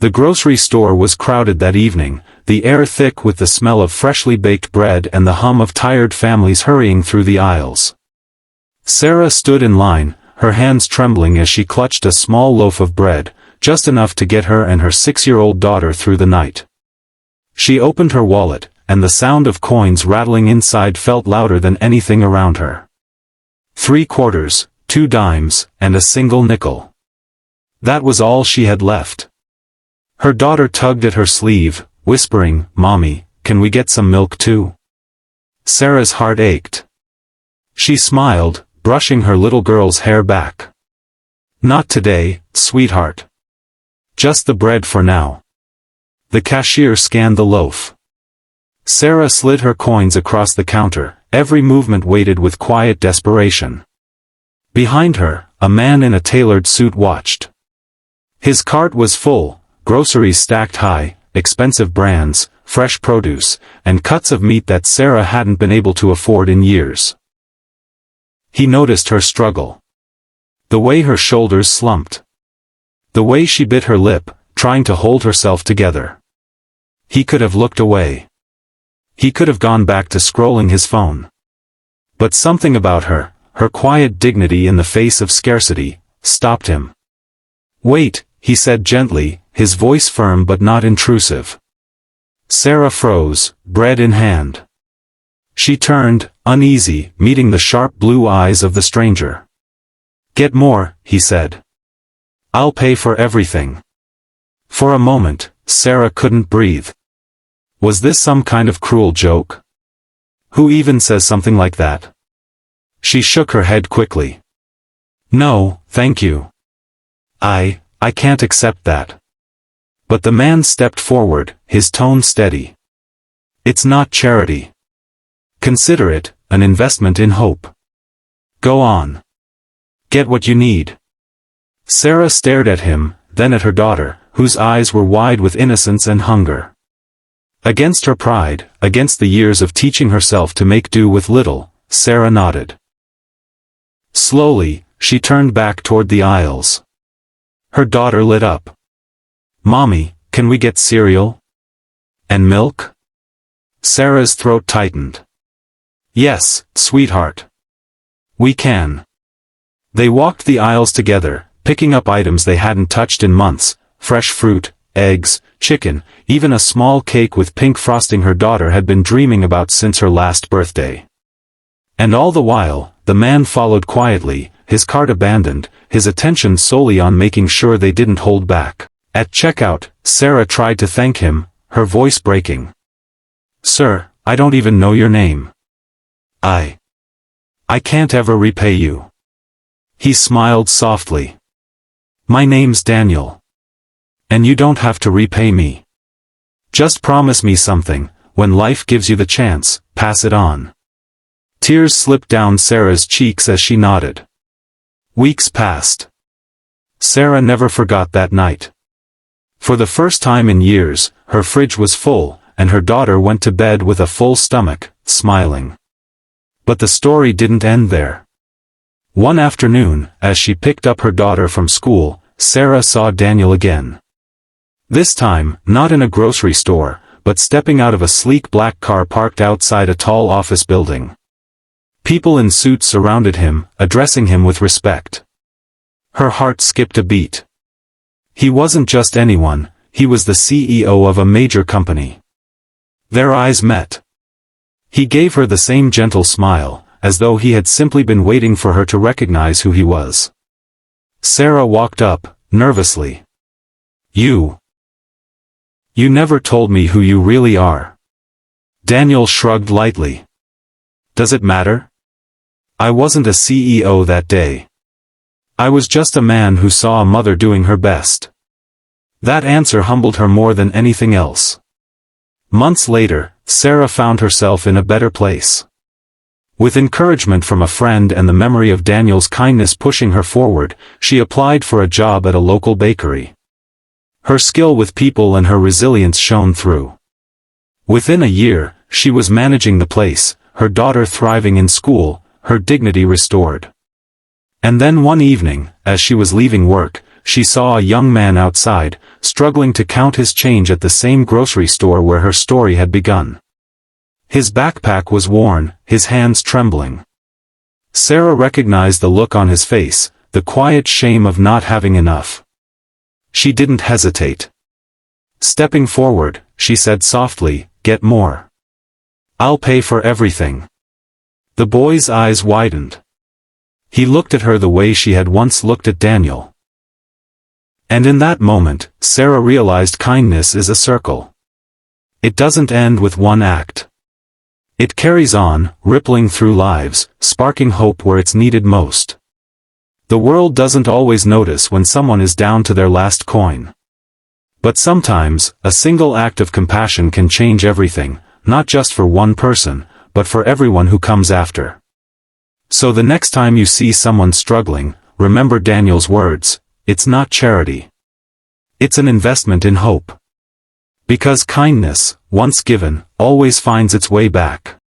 The grocery store was crowded that evening, the air thick with the smell of freshly baked bread and the hum of tired families hurrying through the aisles. Sarah stood in line, her hands trembling as she clutched a small loaf of bread, just enough to get her and her 6-year-old daughter through the night. She opened her wallet, and the sound of coins rattling inside felt louder than anything around her. 3 quarters, 2 dimes, and a single nickel. That was all she had left. Her daughter tugged at her sleeve, whispering, "Mommy, can we get some milk too?" Sarah's heart ached. She smiled, brushing her little girl's hair back. "Not today, sweetheart. Just the bread for now." The cashier scanned the loaf. Sarah slid her coins across the counter, every movement weighted with quiet desperation. Behind her, a man in a tailored suit watched. His cart was full, groceries stacked high, expensive brands, fresh produce, and cuts of meat that Sarah hadn't been able to afford in years. He noticed her struggle. The way her shoulders slumped. The way she bit her lip, trying to hold herself together. He could have looked away. He could have gone back to scrolling his phone. But something about her, her quiet dignity in the face of scarcity, stopped him. "Wait," he said gently, his voice firm but not intrusive. Sarah froze, bread in hand. She turned, uneasy, meeting the sharp blue eyes of the stranger. "Get more," he said. "I'll pay for everything." For a moment, Sarah couldn't breathe. Was this some kind of cruel joke? Who even says something like that? She shook her head quickly. "No, thank you. I can't accept that." But the man stepped forward, his tone steady. "It's not charity. Consider it an investment in hope. Go on. Get what you need." Sarah stared at him, then at her daughter, whose eyes were wide with innocence and hunger. Against her pride, against the years of teaching herself to make do with little, Sarah nodded. Slowly, she turned back toward the aisles. Her daughter lit up. "Mommy, can we get cereal? And milk?" Sarah's throat tightened. "Yes, sweetheart. We can." They walked the aisles together, picking up items they hadn't touched in months, fresh fruit, eggs, chicken, even a small cake with pink frosting her daughter had been dreaming about since her last birthday. And all the while, the man followed quietly, his cart abandoned, his attention solely on making sure they didn't hold back. At checkout, Sarah tried to thank him, her voice breaking. "Sir, I don't even know your name. I can't ever repay you." He smiled softly. "My name's Daniel. And you don't have to repay me. Just promise me something, when life gives you the chance, pass it on." Tears slipped down Sarah's cheeks as she nodded. Weeks passed. Sarah never forgot that night. For the first time in years, her fridge was full, and her daughter went to bed with a full stomach, smiling. But the story didn't end there. One afternoon, as she picked up her daughter from school, Sarah saw Daniel again. This time, not in a grocery store, but stepping out of a sleek black car parked outside a tall office building. People in suits surrounded him, addressing him with respect. Her heart skipped a beat. He wasn't just anyone, he was the CEO of a major company. Their eyes met. He gave her the same gentle smile, as though he had simply been waiting for her to recognize who he was. Sarah walked up, nervously. You never told me who you really are." Daniel shrugged lightly. "Does it matter? I wasn't a CEO that day. I was just a man who saw a mother doing her best." That answer humbled her more than anything else. Months later, Sarah found herself in a better place. With encouragement from a friend and the memory of Daniel's kindness pushing her forward, she applied for a job at a local bakery. Her skill with people and her resilience shone through. Within a year, she was managing the place, her daughter thriving in school, her dignity restored. And then one evening, as she was leaving work, she saw a young man outside, struggling to count his change at the same grocery store where her story had begun. His backpack was worn, his hands trembling. Sarah recognized the look on his face, the quiet shame of not having enough. She didn't hesitate. Stepping forward, she said softly, "Get more. I'll pay for everything." The boy's eyes widened. He looked at her the way she had once looked at Daniel. And in that moment, Sarah realized kindness is a circle. It doesn't end with one act. It carries on, rippling through lives, sparking hope where it's needed most. The world doesn't always notice when someone is down to their last coin. But sometimes, a single act of compassion can change everything, not just for one person, but for everyone who comes after. So the next time you see someone struggling, remember Daniel's words, it's not charity. It's an investment in hope. Because kindness, once given, always finds its way back.